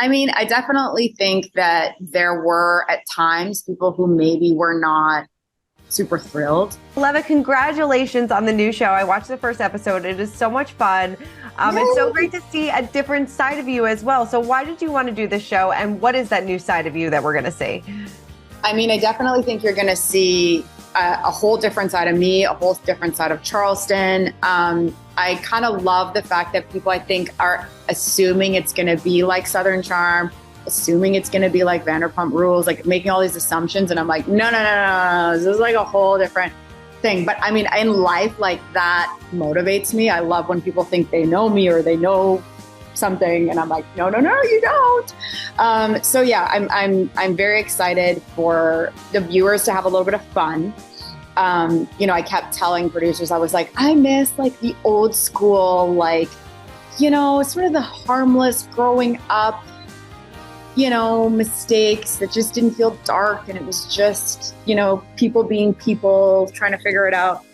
I mean, I definitely think that there were at times people who maybe were not super thrilled. Leva, congratulations on the new show. I watched the first episode. It is so much fun. It's so great to see a different side of you as well. So why did you want to do this show, and what is that new side of you that we're going to see? I mean, I definitely think you're going to see a whole different side of me, a whole different side of Charleston. I kind of love the fact that people, I think, are assuming it's going to be like Southern Charm, assuming it's going to be like Vanderpump Rules, like making all these assumptions. And I'm like, no. This is like a whole different thing. But I mean, in life, like that motivates me. I love when people think they know me or they know something, and I'm like, no, you don't. So yeah, I'm very excited for the viewers to have a little bit of fun. I kept telling producers, I was like, I miss like the old school, like, sort of the harmless growing up, mistakes that just didn't feel dark. And it was just, people being people, trying to figure it out.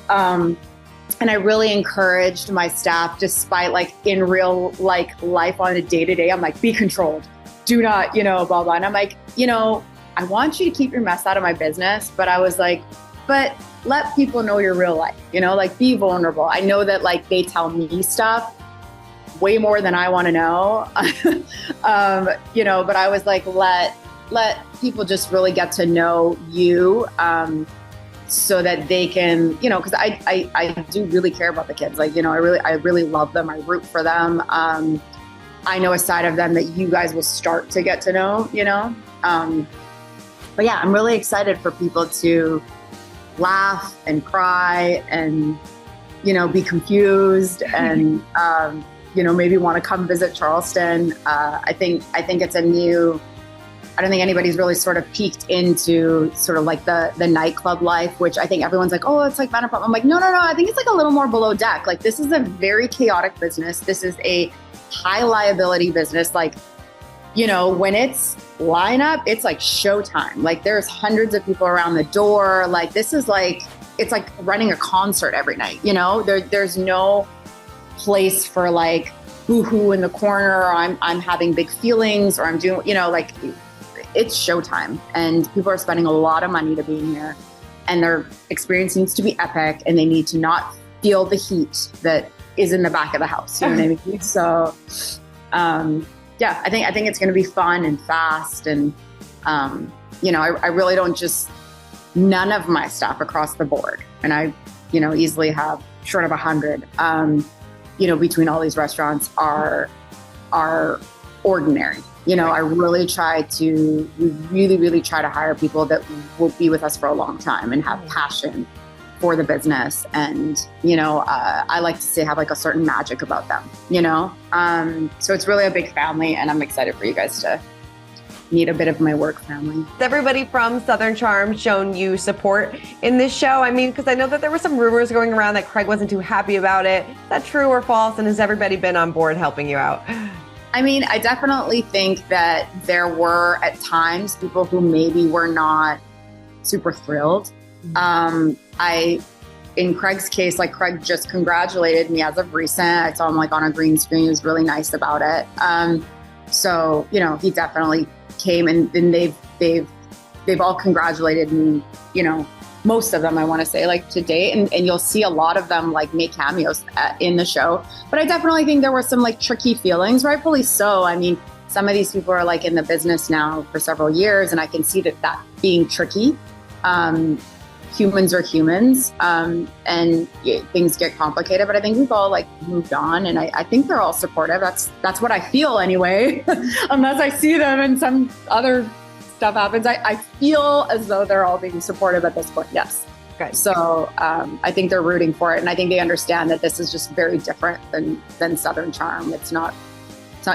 And I really encouraged my staff, despite like in real like life on a day-to-day, I'm like, be controlled. Do not, blah, blah. And I'm like, I want you to keep your mess out of my business. But I was like, but let people know your real life, like be vulnerable. I know that like they tell me stuff way more than I want to know, but I was like, let people just really get to know you, so that they can, because I do really care about the kids. Like, I really love them. I root for them. I know a side of them that you guys will start to get to know, but yeah, I'm really excited for people to laugh and cry and, be confused and, maybe want to come visit Charleston. I think it's I don't think anybody's really sort of peeked into sort of like the nightclub life, which I think everyone's like, oh, it's like Vanderpump. I'm like, no. I think it's like a little more below deck. Like this is a very chaotic business. This is a high liability business. Like, when it's lineup, it's like showtime. Like there's hundreds of people around the door. Like this is like, it's like running a concert every night. There's no place for like boo-hoo in the corner, or I'm having big feelings, or I'm doing, like it's showtime, and people are spending a lot of money to be here, and their experience needs to be epic, and they need to not feel the heat that is in the back of the house. You know what I mean? So, yeah, I think it's going to be fun and fast, and I really don't just none of my staff across the board, and I easily have short of 100. Between all these restaurants are ordinary. I really really try to hire people that will be with us for a long time and have passion for the business. And, I like to say have like a certain magic about them, so it's really a big family, and I'm excited for you guys to meet a bit of my work family. Everybody from Southern Charm shown you support in this show? I mean, because I know that there were some rumors going around that Craig wasn't too happy about it. Is that true or false? And has everybody been on board helping you out? I mean, I definitely think that there were at times people who maybe were not super thrilled. In Craig's case, like Craig just congratulated me as of recent. I saw him like on a green screen. He was really nice about it. So, he definitely came, and they've all congratulated me, most of them, I want to say, like to date, and you'll see a lot of them like make cameos in the show. But I definitely think there were some like tricky feelings, rightfully so. I mean, some of these people are like in the business now for several years, and I can see that being tricky. Humans are humans, and things get complicated, but I think we've all like moved on, and I think they're all supportive. That's what I feel anyway, unless I see them and some other stuff happens. I feel as though they're all being supportive at this point. Yes. Okay. So I think they're rooting for it, and I think they understand that this is just very different than Southern Charm. It's not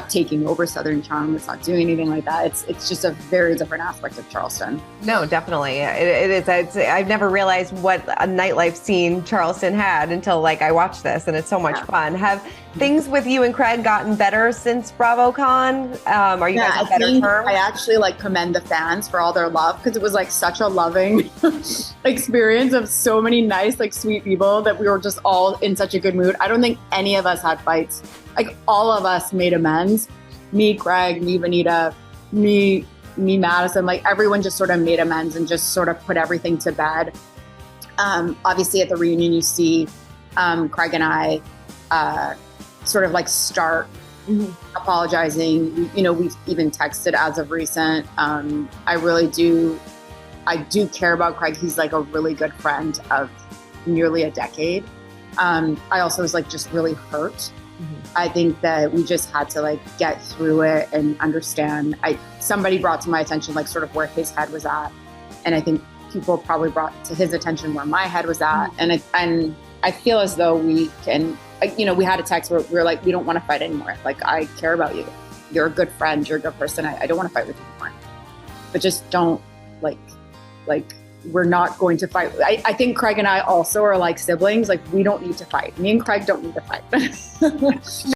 taking over Southern Charm. It's not doing anything like that. It's just a very different aspect of Charleston. No, definitely. It is. I've never realized what a nightlife scene Charleston had until like I watched this, and it's so much fun. Have things with you and Craig gotten better since BravoCon? Are you guys on better terms? I actually like commend the fans for all their love, because it was like such a loving experience of so many nice, like sweet people that we were just all in such a good mood. I don't think any of us had fights. Like all of us made amends. me, Craig, me, Vanita, me, Madison, like everyone just sort of made amends and just sort of put everything to bed. Obviously at the reunion, you see Craig and I sort of like start apologizing. You know, we've even texted as of recent. I do care about Craig. He's like a really good friend of nearly a decade. I also was like just really hurt. I think that we just had to like get through it and understand. Somebody brought to my attention like sort of where his head was at, and I think people probably brought to his attention where my head was at. And I feel as though we can, you know, we had a text where we were like, we don't want to fight anymore. Like, I care about you. You're a good friend. You're a good person. I don't want to fight with you anymore. But just don't like we're not going to fight. I think Craig and I also are like siblings. Like, we don't need to fight. Me and Craig don't need to fight.